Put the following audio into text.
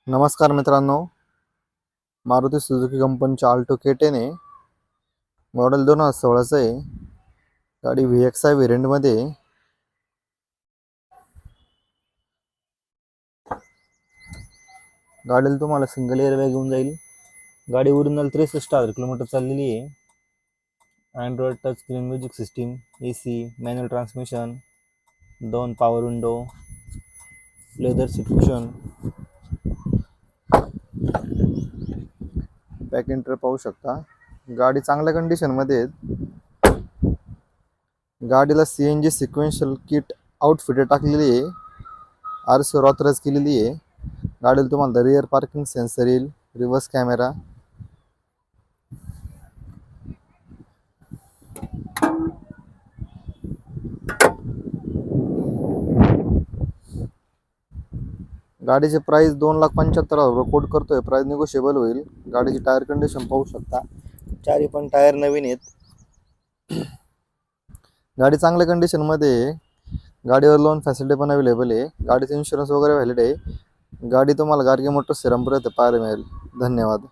नमस्कार मित्रांनो, मारुती सुझुकी कंपनीच्या आल्टो K10 आहे. मॉडेल 2016चं आहे. गाडी VXI व्हेरियंटमध्ये आहे. गाडीला तुम्हाला सिंगल एअरबॅग येऊन जाईल. गाडी ओरिजिनल 63,000 किलोमीटर चाललेली आहे. Android touch screen music system, AC, manual transmission, 2 power window, leather seat cushion, back inter पाहू शकता. गाडी चांगल्या कंडिशनमध्ये आहे. गाडीला CNG सिक्वेन्शियल किट आउटफिट टाकलेली आहे. RC ऑथराईज केलेली आहे. गाडीला तुम्हाला रिअर पार्किंग सेन्सर येईल, रिव्हर्स कॅमेरा, गाडीचे प्राइस 2,75,000 कोट करतोय. प्राइस निगोशिएबल होईल. गाडीची टायर कंडिशन पाहू शकता. चारी पण टायर नवीन आहेत. गाडी चांगल्या कंडिशनमध्ये आहे. गाडीवर लोन फॅसिलिटी पण अवेलेबल आहे. गाडीचा इन्शुरन्स वगैरे व्हॅलिड आहे. गाडी तुम्हाला गार्गी मोटर्स श्रीरामपूर येथे पाहायला मिळेल. धन्यवाद.